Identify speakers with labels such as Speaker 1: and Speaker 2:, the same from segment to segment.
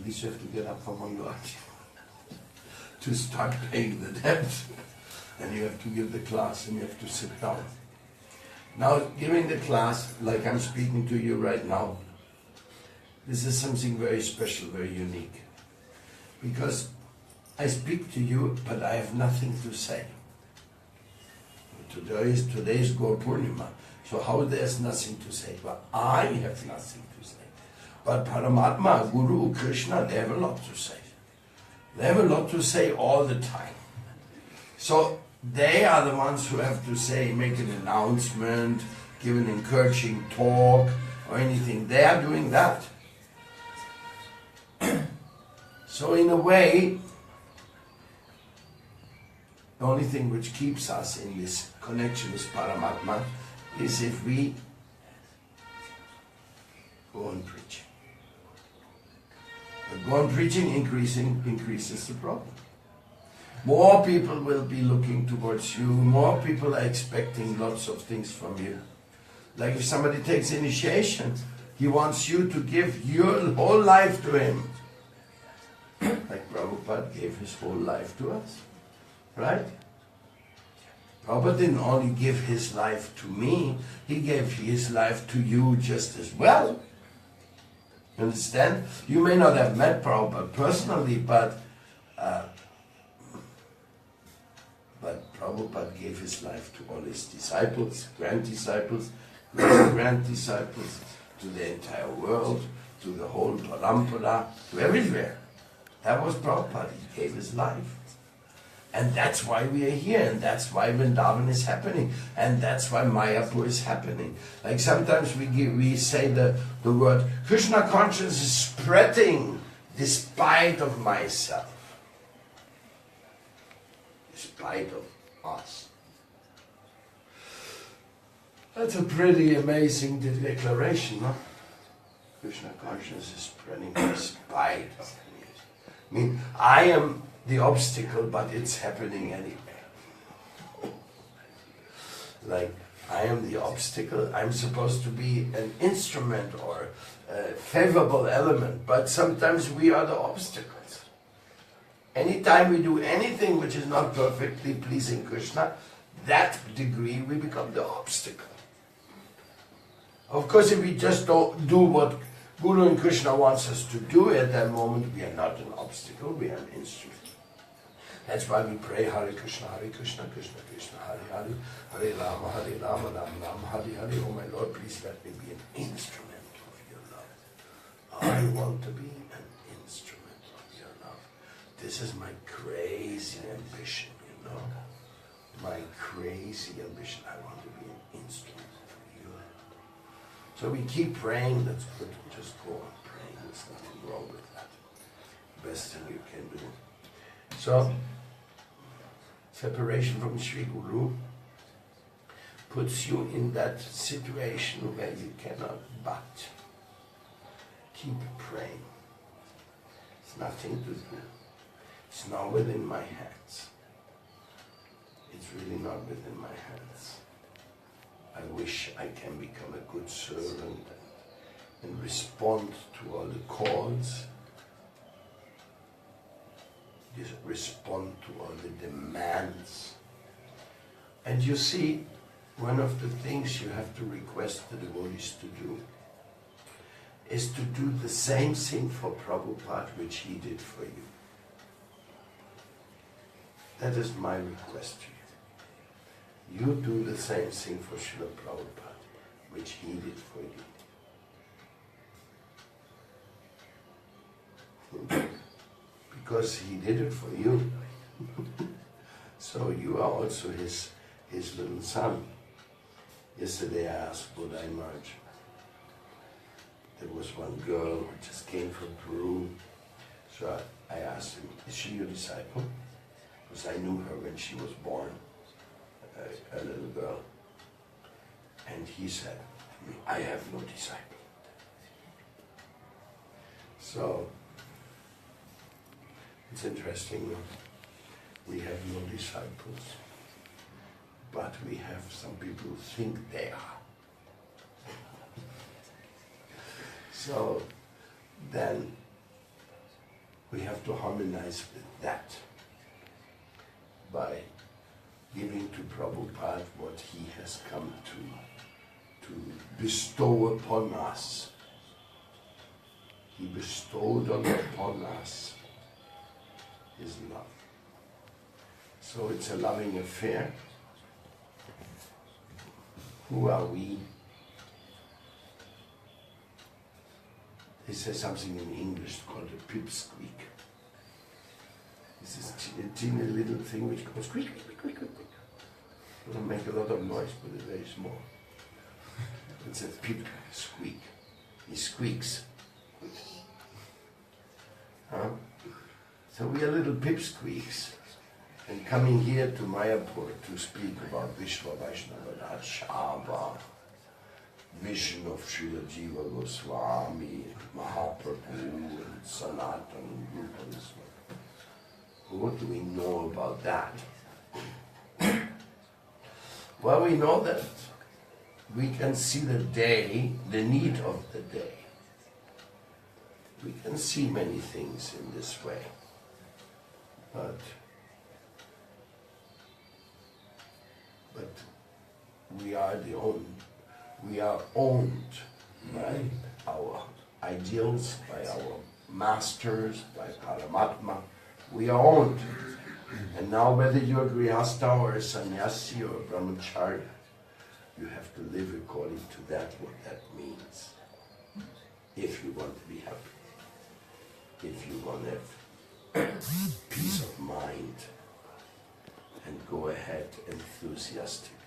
Speaker 1: At least you have to get up from on your to start paying the debt. And you have to give the class and you have to sit down. Now, giving the class, like I'm speaking to you right now, this is something very special, very unique. Because I speak to you, but I have nothing to say. Today is Gaura Purnima. So how there's nothing to say? But I have nothing to say. But Paramatma, Guru, Krishna, they have a lot to say. They have a lot to say all the time. So they are the ones who have to say, make an announcement, give an encouraging talk, or anything. They are doing that. So in a way, the only thing which keeps us in this connection with Paramatma is if we go on preaching. But go on preaching increases the problem. More people will be looking towards you, more people are expecting lots of things from you. Like if somebody takes initiation, he wants you to give your whole life to him. Like Prabhupada gave his whole life to us, right? Prabhupada didn't only give his life to me, he gave his life to you just as well. You understand? You may not have met Prabhupada personally, but Prabhupada gave his life to all his disciples, grand-disciples, great-grand-disciples, to the entire world, to the whole parampara, to everywhere. That was Prabhupada. He gave his life. And that's why we are here, and that's why Vrindavan is happening, and that's why Mayapur is happening. Like sometimes we say the word, Krishna consciousness is spreading despite of myself. Despite of us. That's a pretty amazing declaration, no? Krishna consciousness is spreading despite of me. I mean, I am the obstacle, but it's happening anyway. Like, I am the obstacle, I'm supposed to be an instrument or a favorable element, but sometimes we are the obstacles. Anytime we do anything which is not perfectly pleasing Krishna, that degree we become the obstacle. Of course, if we just don't do what Guru and Krishna wants us to do at that moment, we are not an obstacle, we are an instrument. That's why we pray Hare Krishna, Krishna Krishna, Hare Hare, Hare Rama, Rama Rama, Hare Hare. Oh my Lord, please let me be an instrument of your love. I want to be an instrument of your love. This is my crazy ambition, you know. My crazy ambition. I want to be an instrument for you. So we keep praying, that's good. Just go on praying. There's nothing wrong with that. Best thing you can do. So, separation from Sri Guru puts you in that situation where you cannot but keep praying. It's nothing to do. It's not within my hands. It's really not within my hands. I wish I can become a good servant and respond to all the calls, just respond to all the demands. And you see, one of the things you have to request the devotees to do is to do the same thing for Prabhupada which he did for you. That is my request to you. You do the same thing for Srila Prabhupada which he did for you. Because he did it for you. So you are also his little son. Yesterday I asked Buddha Maharaj. There was one girl who just came from Peru. So I asked him, is she your disciple? Because I knew her when she was born, a little girl. And he said, I have no disciple. So, it's interesting, we have no disciples, but we have some people who think they are. So then We have to harmonize with that by giving to Prabhupada what he has come to bestow upon us. He bestowed upon us his love. So it's a loving affair. Who are we? They say something in English called a pipsqueak. This is a teeny little thing which goes squeak, squeak, squeak, squeak, squeak. Doesn't make a lot of noise, but it's very small. It's a pip squeak. He squeaks. Huh? So we are little pipsqueaks. And coming here to Mayapur to speak about Vishwa Vaishnava Shava, vision of Srila Jiva Goswami, Mahaprabhu, and Sanatan Rupas. What do we know about that? Well, we know that we can see the day, the need of the day. We can see many things in this way, but we are owned by our ideals, by our masters, by Paramatma. We are owned. And now whether you're a Grihastha or a sannyasi or a brahmachari, you have to live according to that, what that means. If you want to be happy. If you want to have peace of mind and go ahead enthusiastically.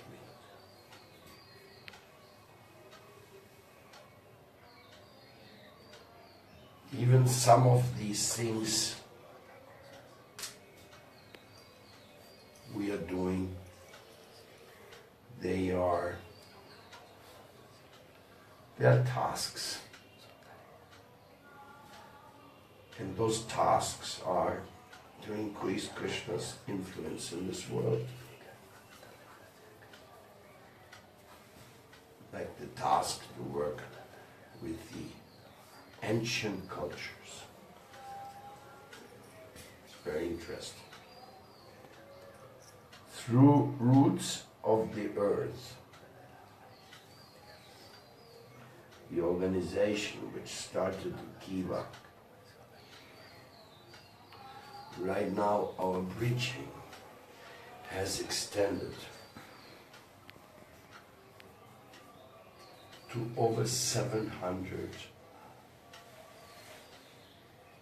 Speaker 1: Even some of these things we are doing, they are tasks. And those tasks are to increase Krishna's influence in this world. Like the task to work with the ancient cultures. It's very interesting. Through roots of the earth, the organization which started the Kiva. Right now our preaching has extended to over 700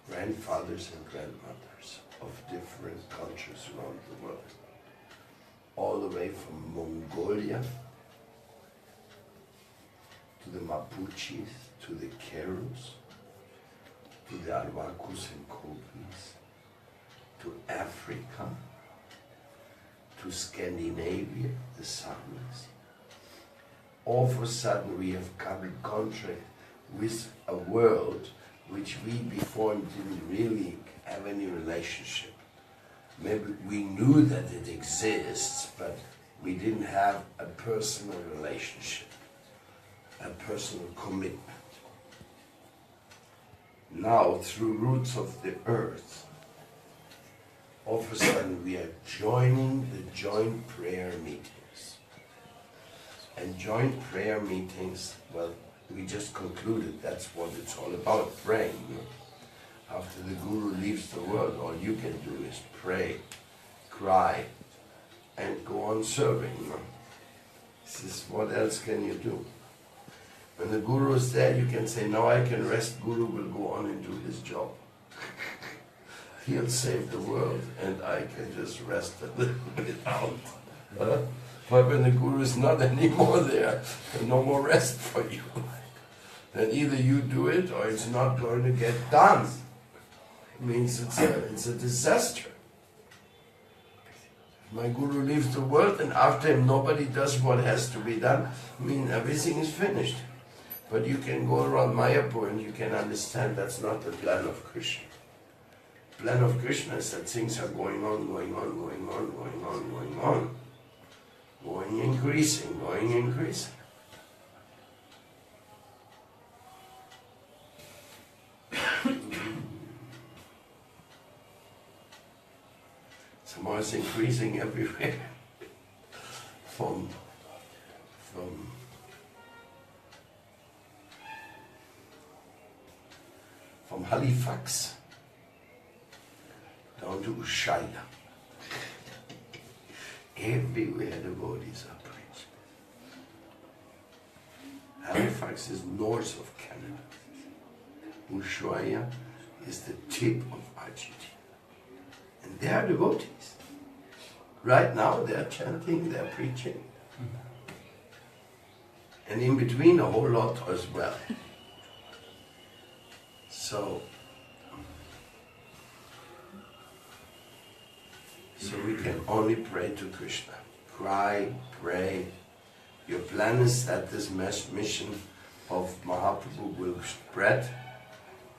Speaker 1: grandfathers and grandmothers of different cultures around the world. All the way from Mongolia to the Mapuches, to the Kerus, to the Arwakus and Kogris, to Africa, to Scandinavia, the Samis. All of a sudden we have come in contact with a world which we before didn't really have any relationship. Maybe we knew that it exists, but we didn't have a personal relationship, a personal commitment. Now, through roots of the earth, all of a sudden we are joining the joint prayer meetings. And joint prayer meetings, well, we just concluded that's what it's all about, praying. You know? After the Guru leaves the world, all you can do is pray, cry, and go on serving. You know? This is, what else can you do? When the Guru is there, you can say, now I can rest, Guru will go on and do his job. He'll save the world, and I can just rest a little bit out. But when the Guru is not anymore there, there's no more rest for you. Then either you do it, or it's not going to get done. It means it's a disaster. My Guru leaves the world, and after him nobody does what has to be done. I mean, everything is finished. But you can go around Mayapur and you can understand that's not the plan of Krishna. The plan of Krishna is that things are going on, going on, going on, going on, going on. Going increasing, going increasing. Somehow it's increasing everywhere. from Halifax down to Ushuaia. Everywhere the devotees are preaching. Halifax is north of Canada. Ushuaia is the tip of Argentina. And they are devotees. Right now they are chanting, they are preaching. And in between a whole lot as well. So we can only pray to Krishna. Cry, pray. Your plan is that this mission of Mahaprabhu will spread.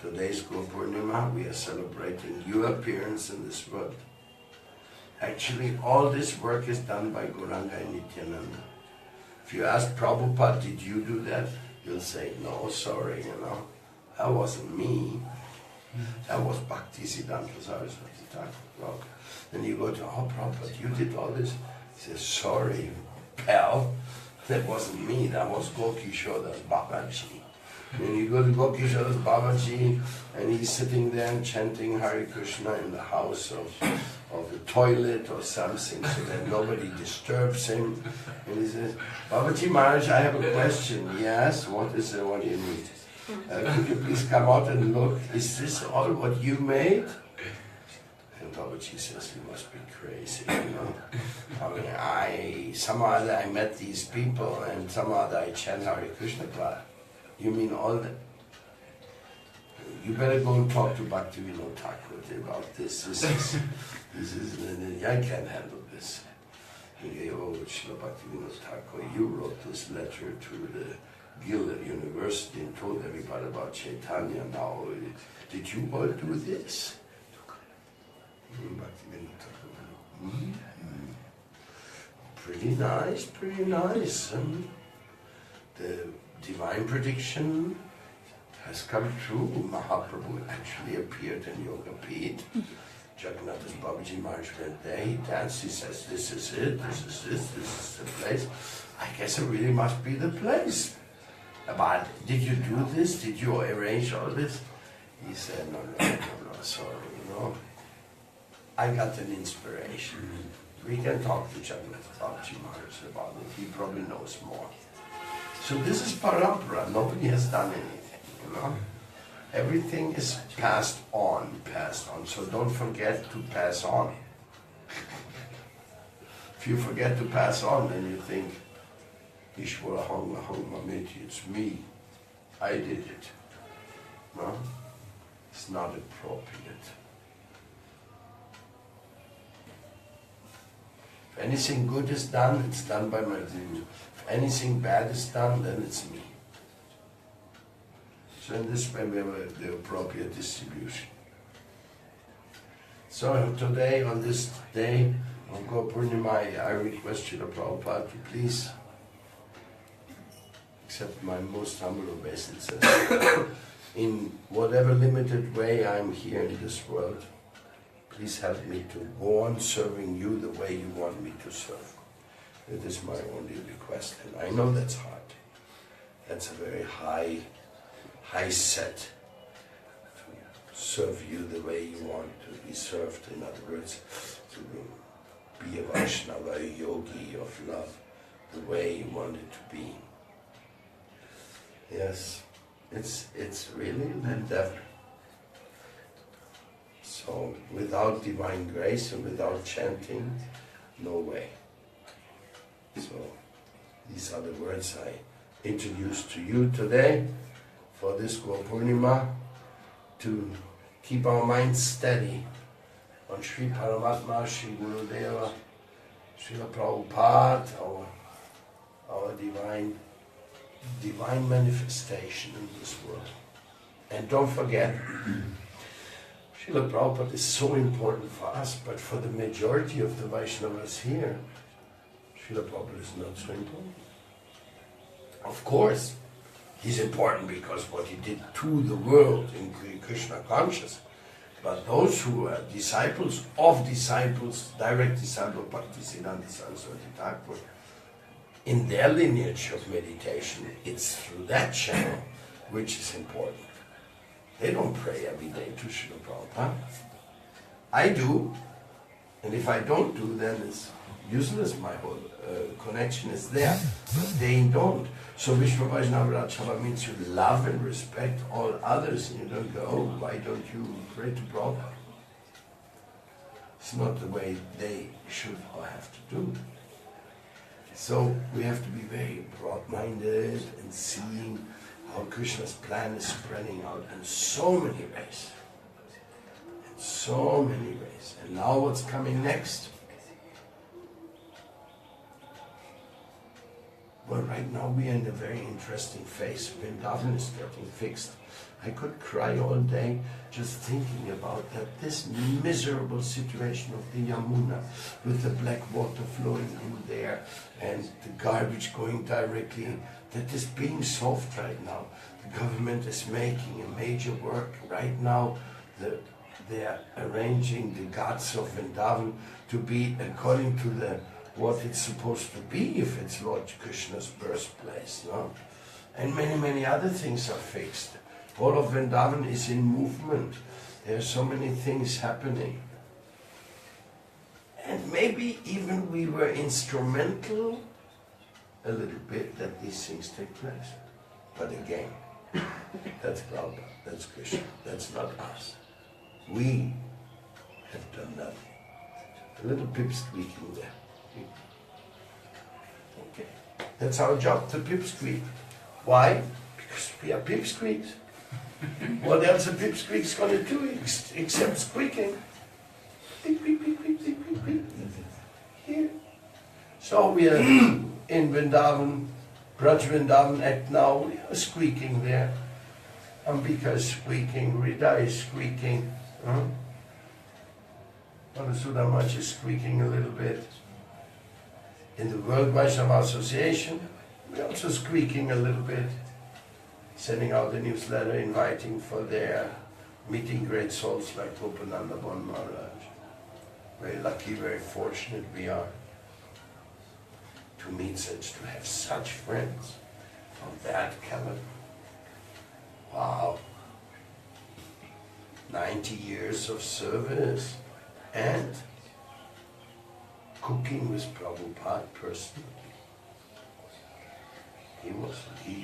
Speaker 1: Today's Guru Purnima, we are celebrating your appearance in this world. Actually, all this work is done by Gauranga and Nityananda. If you ask Prabhupada, did you do that? He'll say, no, sorry, that wasn't me. That was Bhaktisiddhanta Saraswati Thakur. Then you go to, oh Prabhupada, you did all this? He says, sorry, pal, that wasn't me, that was Gokishodas Babaji. Then you go to Gokishodas Babaji, and he's sitting there and chanting Hare Krishna in the house of the toilet or something, so that nobody disturbs him. And he says, Babaji Maharaj, I have a question. Yes, what is it, what do you need? Could you please come out and look? Is this all what you made? And Babaji says, you must be crazy, I mean, somehow or other I met these people, and somehow or other I chant Hare Krishna. You mean all that? You better go and talk to Bhaktivinoda Thakur about this. This is, I can't handle this. Oh, Srila Bhaktivinoda Thakur, you wrote this letter to the Gilded University and told everybody about Chaitanya. Now, did you all do this? Pretty nice, pretty nice. The divine prediction has come true. Mahaprabhu actually appeared in Yoga Pit. Jagannath Babaji Maharaj went there, he danced, he says, this is it, this is the place. I guess it really must be the place. But did you do this? Did you arrange all this? He said, no, sorry, I got an inspiration. We can talk to Jagannath Babaji Maharaj about it. He probably knows more. So this is parampara. Nobody has done anything, Everything is passed on. So don't forget to pass on. If you forget to pass on, then you think, Ishvara Hanga Mameti, it's me. I did it. No? It's not appropriate. If anything good is done, it's done by my Guru. If anything bad is done, then it's me. So in this way we have the appropriate distribution. So today, on this day, on Guru Purnima, I request Srila Prabhupada to please accept my most humble obeisances. In whatever limited way I'm here in this world, please help me to go on serving you the way you want me to serve. That is my only request, and I know that's hard. That's a very high set to serve you the way you want to be served. In other words, to be a Vaishnava, a yogi of love, the way you want it to be. Yes, it's really an endeavor. So without divine grace and without chanting, no way. So these are the words I introduced to you today for this Guru Purnima, to keep our minds steady on Sri Paramatma, Sri Gurudeva, Srila Prabhupada, our divine manifestation in this world. And don't forget, Srila Prabhupada is so important for us, but for the majority of the Vaishnavas here, Srila Prabhupada is not so important. Of course, he's important because what he did to the world in Krishna consciousness. But those who are disciples of disciples, direct disciples of Bhaktisiddhanta Saraswati Thakur, in their lineage of meditation, it's through that channel which is important. They don't pray every day to Srila Prabhupada. I do, and if I don't do, then it's useless. My whole connection is there, but they don't. So Vishwa Vaishnava Rajsabha means you love and respect all others, and you don't go, oh, why don't you pray to Prabhupada? It's not the way they should or have to do. So we have to be very broad-minded and seeing how Krishna's plan is spreading out in so many ways. In so many ways. And now what's coming next? Well, right now we are in a very interesting phase. Vrindavan is getting fixed. I could cry all day just thinking about that. This miserable situation of the Yamuna with the black water flowing in there and the garbage going directly, that is being solved right now. The government is making a major work right now. They are arranging the ghats of Vrindavan to be according to what it's supposed to be if it's Lord Krishna's birthplace. No? And many, many other things are fixed. All of Vrindavan is in movement. There are so many things happening. And maybe even we were instrumental a little bit that these things take place. But again, that's Gaura, that's Krishna, that's not us. We have done nothing. A little pipsqueaking there. Okay, that's our job, to pipsqueak. Why? Because we are pipsqueaks. What else a pipsqueak's going to do except squeaking? Beep, beep, beep, beep, beep, beep, beep. Here. So we are in Vrindavan, Braj Vrindavan Act now, we are squeaking there. Ambika is squeaking, Rida is squeaking. Madhusudamach is squeaking a little bit. In the World Vaishnava Association, we're also squeaking a little bit. Sending out a newsletter inviting for their meeting great souls like Gopananda Bon Maharaj. Very lucky, very fortunate we are to have such friends of that caliber. Wow. 90 years of service and cooking with Prabhupada personally. He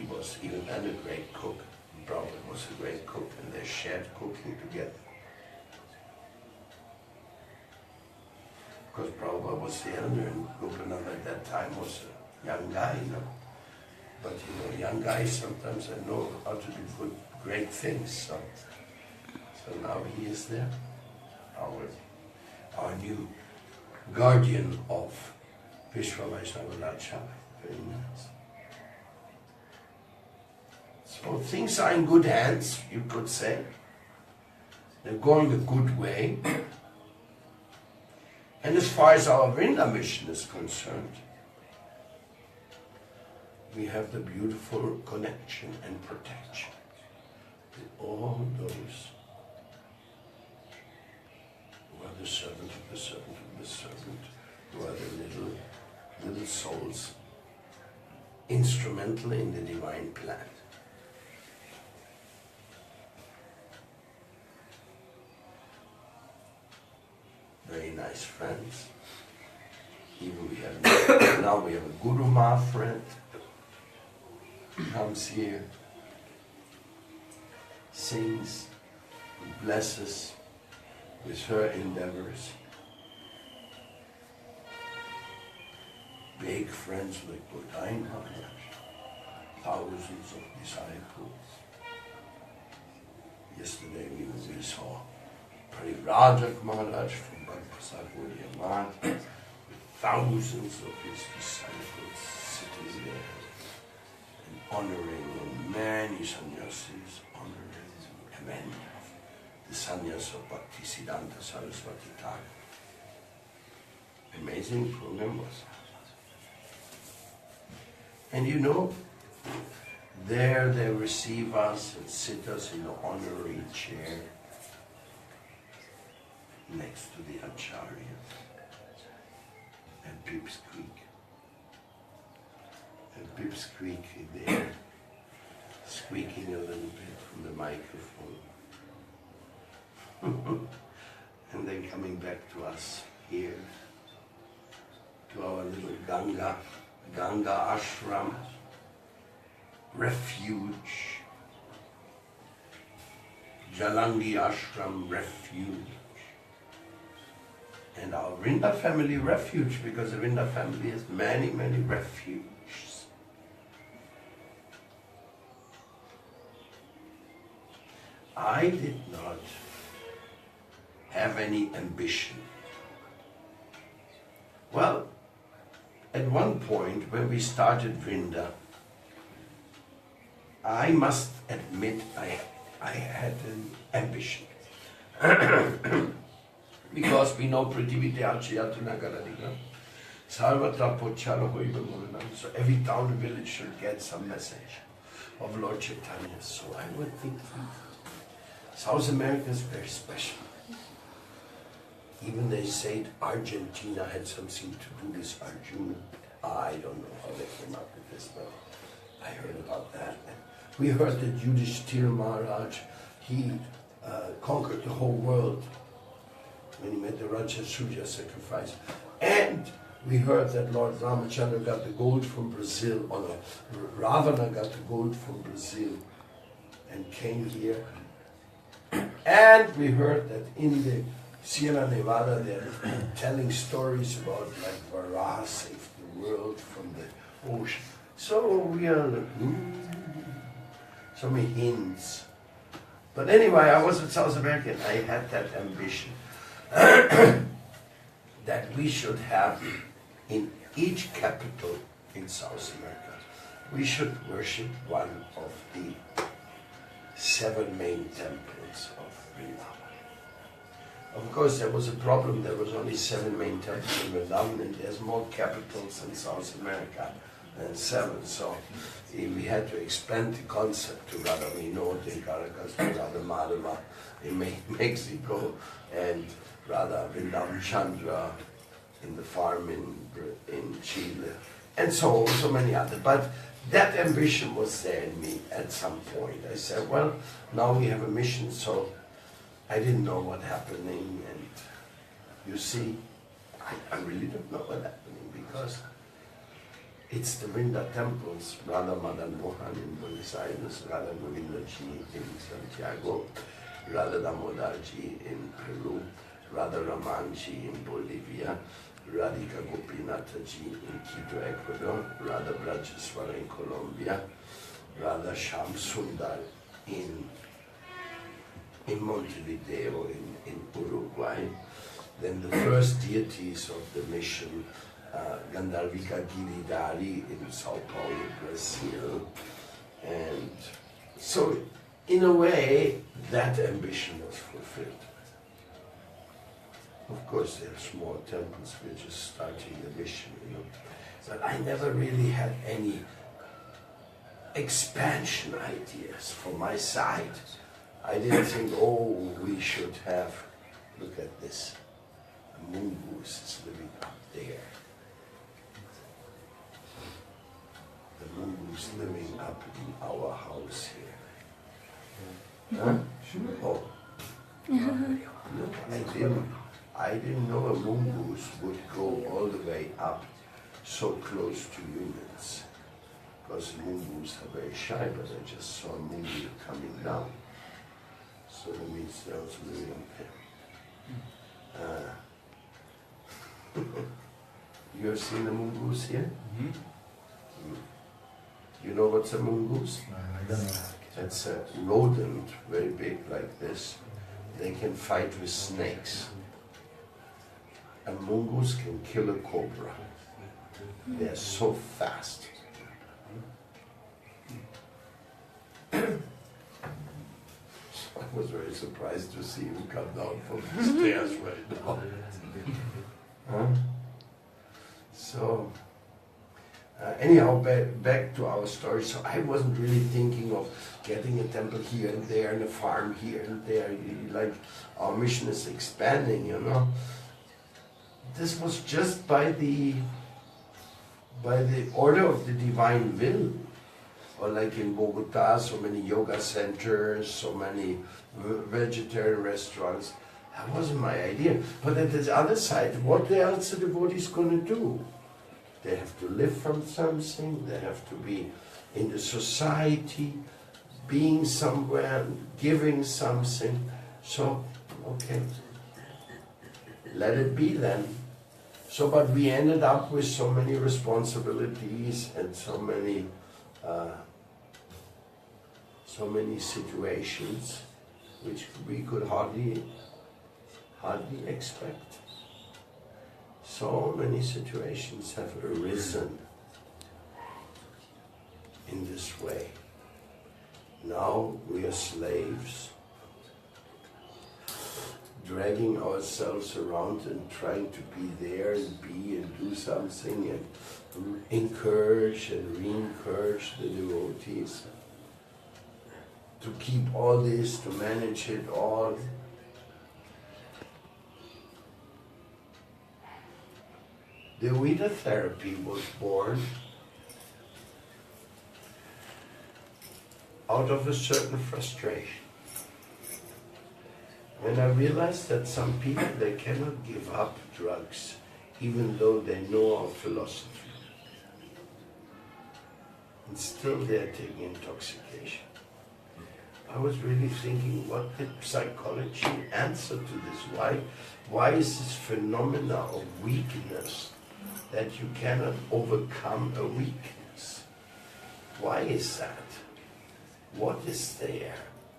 Speaker 1: was even then a great cook. Prabhupada was a great cook, and they shared cooking together. Because Prabhupada was the elder, and Gopananda at that time was a young guy, But young guys sometimes know how to do great things. So now he is there, our new guardian of Vishwa Vaishnava Rajsabha. Very nice. So things are in good hands, you could say. They're going a good way. And as far as our Vrinda mission is concerned, we have the beautiful connection and protection to all those who are the servant of the servant of the servant, who are the little souls instrumental in the divine plan. Very nice friends. Even now we have a Guru Ma friend who comes here, sings, blesses with her endeavors. Big friends like Bodai Maharaj, thousands of disciples. Yesterday we saw Paramadvaiti Maharaj from Bhaktisiddhanta with thousands of his disciples sitting there and honoring, and many sannyasis honoring many of the sannyas of Bhaktisiddhanta Saraswati Thakur. Amazing program was. And there they receive us and sit us in the honorary chair. next to the Acharya at Pips Creek. At Pips Creek, they're squeaking a little bit from the microphone. And then coming back to us here, to our little Ganga ashram, refuge, Jalangi ashram, refuge, and our Vrinda family refuge, because the Vrinda family has many, many refuges. I did not have any ambition. Well, at one point when we started Vrinda, I must admit I had an ambition. Because we know so every town and village should get some message of Lord Chaitanya. So I would think South America is very special. Even they said Argentina had something to do with Arjuna. I don't know how they came up with this, but I heard about that. We heard that Yudhishthira Maharaj, he conquered the whole world when he made the Rajasuja sacrifice. And we heard that Lord Ramachandra got the gold from Brazil, or no, Ravana got the gold from Brazil and came here. And we heard that in the Sierra Nevada they're telling stories about like Varaha saved the world from the ocean. So we are so many hints. But anyway, I was in South America and I had that ambition that we should have in each capital in South America, we should worship one of the 7 main temples of Vrindavan. Of course, there was a problem. There was only 7 main temples in Vrindavan, and there's more capitals in South America than 7. So we had to expand the concept to Radha Vinod in Caracas, to Radha Madhava in Mexico, and Radha Vrindavan Chandra in the farm in Chile, and so many others. But that ambition was there in me at some point. I said, well, now we have a mission, so I didn't know what's happening, and you see, I really don't know what's happening, because it's the Vrinda temples, Radha Madan Mohan in Buenos Aires, Radha Govindaji in Santiago, Radha Damodarji in Peru, Radha Ramanji in Bolivia, Radhika Gopinathaji in Quito, Ecuador, Radha Brajeswara in Colombia, Radha Sham Sundar in Montevideo in Uruguay. Then the first deities of the mission, Gandharvika Giridhari in Sao Paulo, Brazil. And so, in a way, that ambition was fulfilled. Of course, there are small temples, we're just starting the mission, But I never really had any expansion ideas from my side. I didn't think, oh, we should have, look at this, a mongoose is living up there. The mongoose living up in our house here. Huh? Oh. No, I didn't know a mongoose would go all the way up so close to humans. Because mongoose are very shy, but I just saw a mongoose coming down. So that means they're also living up there. You have seen a mongoose here? Mm-hmm. You know what's a mongoose?
Speaker 2: I don't know.
Speaker 1: It's a rodent, very big like this. They can fight with snakes. A mongoose can kill a cobra. They're so fast. I was very surprised to see him come down from the stairs right now. Huh? So, Anyhow, back to our story. So I wasn't really thinking of getting a temple here and there and a farm here and there. Like our mission is expanding, you know. This was just by the order of the divine will. Or like in Bogota, so many yoga centers, so many vegetarian restaurants. That wasn't my idea. But at the other side, what else are the devotees going to do? They have to live from something, they have to be in the society, being somewhere, giving something. So, okay, let it be then. So, but we ended up with so many responsibilities and so many situations which we could hardly expect. So many situations have arisen in this way. Now we are slaves, dragging ourselves around and trying to be there and be and do something and encourage and re-encourage the devotees to keep all this, to manage it all. The Veda therapy was born out of a certain frustration. When I realized that some people, they cannot give up drugs even though they know our philosophy. And still they are taking intoxication. I was really thinking, what did psychology answer to this? Why is this phenomena of weakness that you cannot overcome a weakness? Why is that? What is there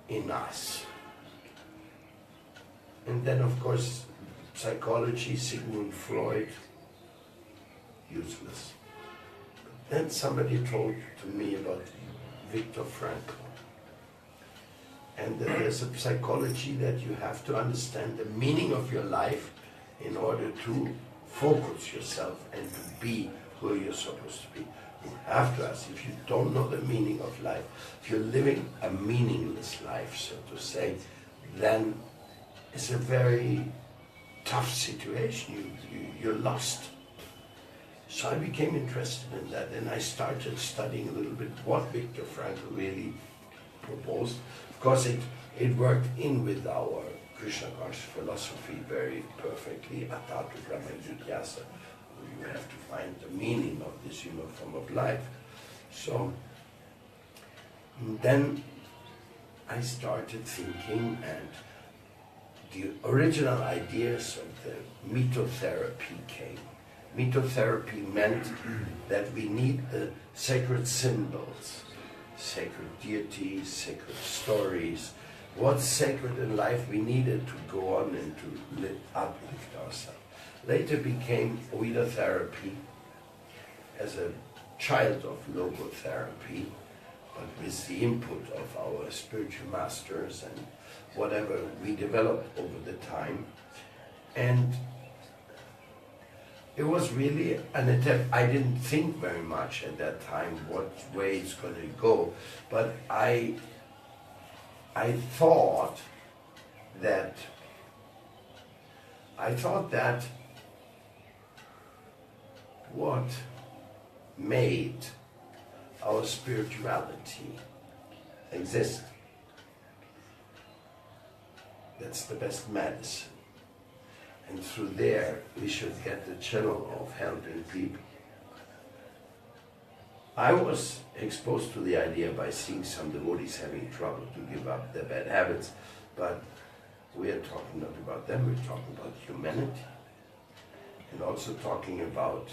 Speaker 1: in us? And then, of course, psychology, Sigmund Freud, useless. Then somebody told to me about Viktor Frankl. And that there's a psychology that you have to understand the meaning of your life in order to focus yourself and to be who you're supposed to be. You have to ask, if you don't know the meaning of life, if you're living a meaningless life, so to say, then it's a very tough situation. You're lost. So I became interested in that, and I started studying a little bit what Viktor Frankl really proposed. Of course, it worked in with our Krishna conscious philosophy very perfectly. Atatu Brahma Jigyasa. You have to find the meaning of this human form of life. So then I started thinking, and the original ideas of the mythotherapy came. Mythotherapy meant that we need sacred symbols, sacred deities, sacred stories. What's sacred in life we needed to go on and to uplift ourselves. Later became Veda therapy as a child of logotherapy, but with the input of our spiritual masters and whatever we developed over the time. And it was really an attempt. I didn't think very much at that time what way it's going to go, but I thought that what made our spirituality exist, that's the best medicine. And through there, we should get the channel of helping people. I was exposed to the idea by seeing some devotees having trouble to give up their bad habits, but we are talking not about them, we're talking about humanity. And also talking about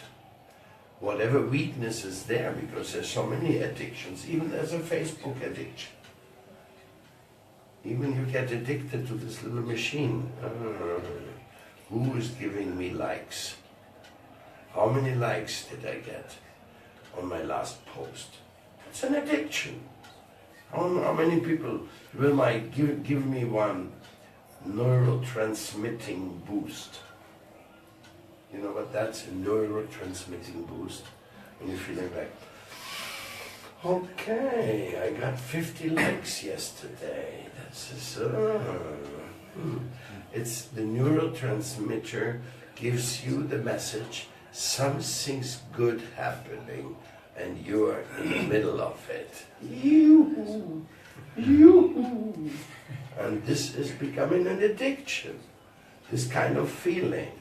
Speaker 1: whatever weakness is there, because there's so many addictions, even there's a Facebook addiction. Even you get addicted to this little machine. Who is giving me likes? How many likes did I get on my last post? It's an addiction. How many people will give me one neurotransmitting boost? You know what that's, a neurotransmitting boost? And you're feeling like, okay, I got 50 likes yesterday. That's just, It's the neurotransmitter gives you the message, something's good happening, and you are in the middle of it. You. And this is becoming an addiction, this kind of feeling.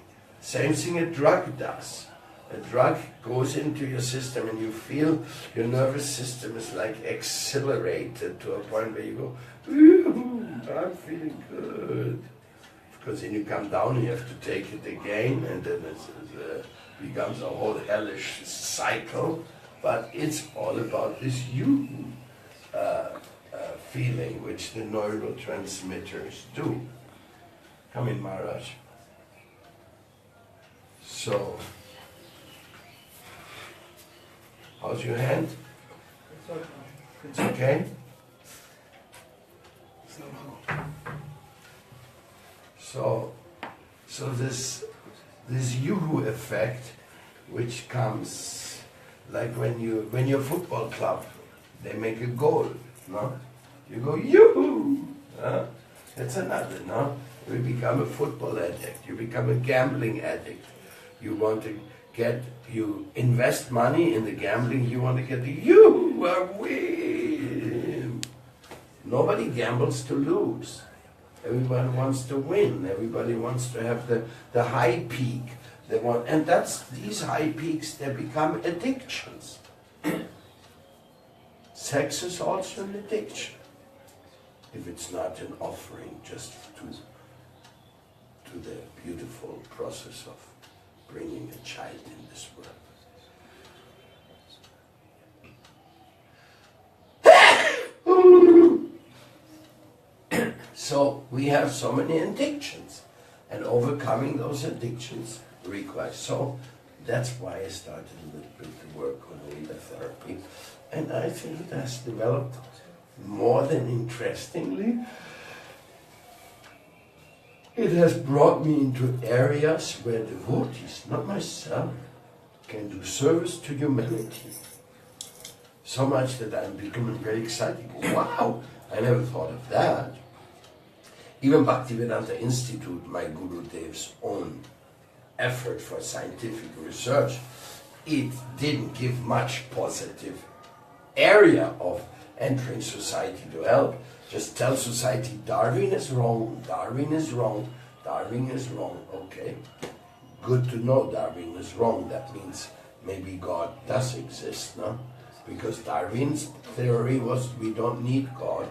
Speaker 1: Same thing a drug does. A drug goes into your system and you feel your nervous system is like accelerated to a point where you go, ooh, I'm feeling good. Because then you come down, you have to take it again, and then it becomes a whole hellish cycle. But it's all about this you feeling, which the neurotransmitters do. Come in, Maharaj. So, how's your hand? It's okay? So this Yuhu effect, which comes like when your football club, they make a goal, no? You go Yuhu, that's another, no? You become a football addict. You become a gambling addict. You invest money in the gambling. You want to get the Yuhu, I win. Nobody gambles to lose. Everybody wants to win. Everybody wants to have the high peak. And these high peaks, they become addictions. Sex is also an addiction. If it's not an offering just to the beautiful process of bringing a child in this world. So we have so many addictions, and overcoming those addictions requires. So that's why I started a little bit to work on leader therapy, and I think it has developed more than interestingly. It has brought me into areas where devotees, not myself, can do service to humanity. So much that I'm becoming very excited. Wow, I never thought of that. Even Bhaktivedanta Institute, my Gurudev's own effort for scientific research, it didn't give much positive area of entering society to help. Just tell society, Darwin is wrong, Darwin is wrong, Darwin is wrong. Okay, good to know Darwin is wrong. That means maybe God does exist, no? Because Darwin's theory was we don't need God,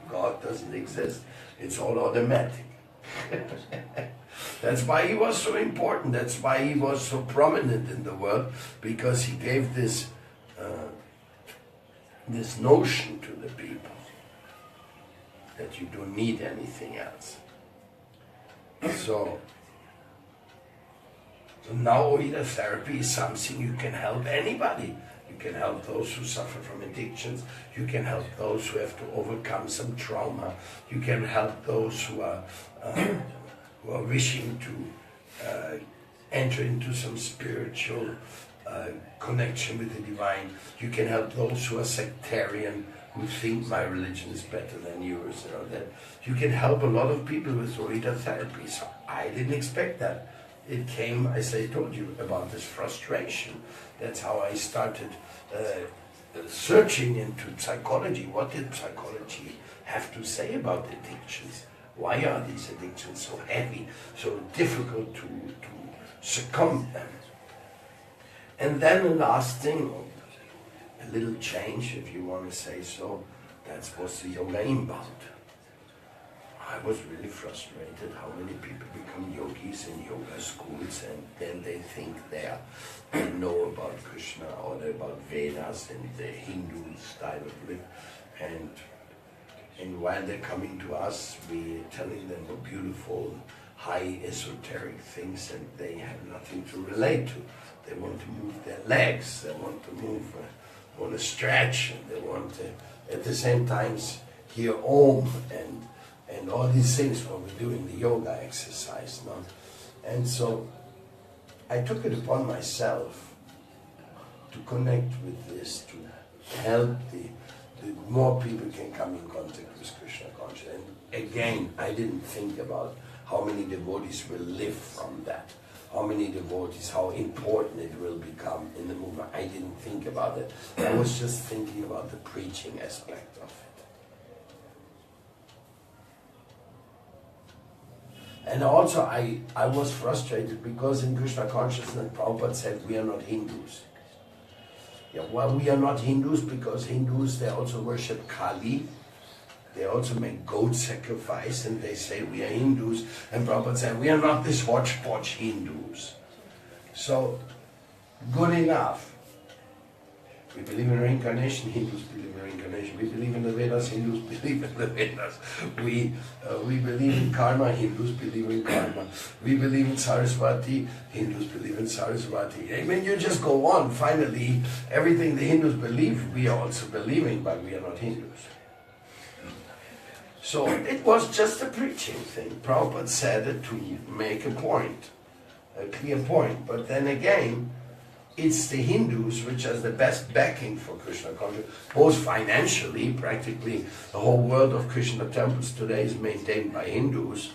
Speaker 1: God doesn't exist. It's all automatic. That's why he was so important. That's why he was so prominent in the world, because he gave this notion to the people that you don't need anything else. So now leader therapy is something you can help anybody. You can help those who suffer from addictions. You can help those who have to overcome some trauma. You can help those who are wishing to enter into some spiritual connection with the divine. You can help those who are sectarian, who think my religion is better than yours. You know, that you can help a lot of people with leader therapy. So I didn't expect that. It came, as I told you, about this frustration. That's how I started searching into psychology. What did psychology have to say about addictions? Why are these addictions so heavy, so difficult to succumb them? And then the last thing, a little change, if you want to say so, that was the yoga inbound. I was really frustrated how many people become yogis in yoga schools, and then they think they know about Krishna or about Vedas and the Hindu style of life. And while they're coming to us, we're telling them the beautiful, high esoteric things, and they have nothing to relate to. They want to move their legs, they want to move, want to stretch, and they want to, at the same time, hear Om and all these things while we're doing the yoga exercise. No? And so I took it upon myself to connect with this, to help the more people can come in contact with Krishna consciousness. And again, I didn't think about how many devotees will live from that, how many devotees, how important it will become in the movement. I didn't think about it. I was just thinking about the preaching aspect of it. And also I was frustrated because in Krishna consciousness, Prabhupada said we are not Hindus. Yeah, well, we are not Hindus because Hindus, they also worship Kali. They also make goat sacrifice and they say we are Hindus. And Prabhupada said we are not this hodgepodge Hindus. So, good enough. We believe in reincarnation, Hindus believe in reincarnation. We believe in the Vedas, Hindus believe in the Vedas. We believe in karma, Hindus believe in karma. We believe in Saraswati, Hindus believe in Saraswati. I mean, you just go on. Finally, everything the Hindus believe, we are also believing, but we are not Hindus. So it was just a preaching thing. Prabhupada said it to make a point, a clear point. But then again, it's the Hindus which has the best backing for Krishna consciousness, both financially, practically the whole world of Krishna temples today is maintained by Hindus,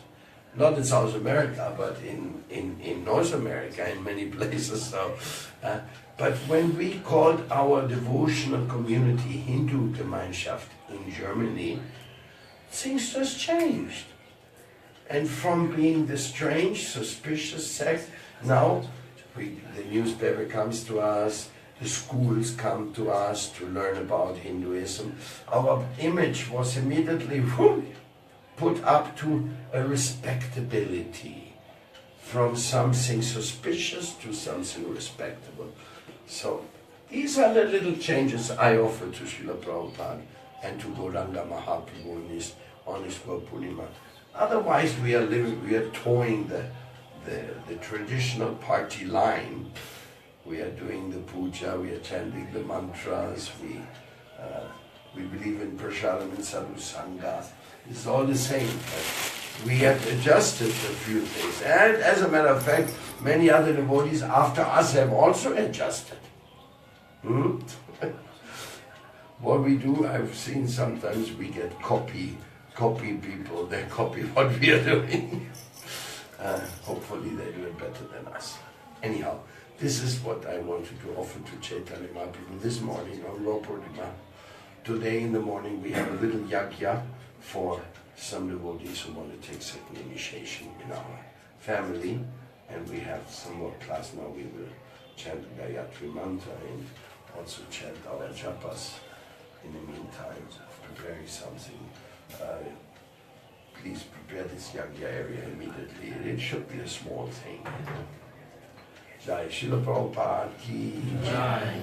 Speaker 1: not in South America, but in North America, in many places. So, but when we called our devotional community Hindu Gemeinschaft in Germany, things just changed. And from being the strange, suspicious sect, now the newspaper comes to us, the schools come to us to learn about Hinduism. Our image was immediately put up to a respectability, from something suspicious to something respectable. So these are the little changes I offer to Srila Prabhupada and to Gauranga Mahaprabhu on his Purnima. Otherwise we are towing the traditional party line. We are doing the puja, we are chanting the mantras, we believe in prasadam and sadhu sangha. It's all the same. But we have adjusted a few things. And as a matter of fact, many other devotees after us have also adjusted. What we do, I've seen sometimes we get copy people, they copy what we are doing. Hopefully they do it better than us. Anyhow, this is what I wanted to offer to Chaitanya Mahaprabhu this morning on Purnima. Today in the morning we have a little yagya for some devotees who want to take second initiation in our family. And we have some more class now. We will chant the Gayatri Mantra and also chant our japas in the meantime, preparing something. Please prepare this yagya area immediately. It should be a small thing. Jai Srila Prabhupada ki Jai.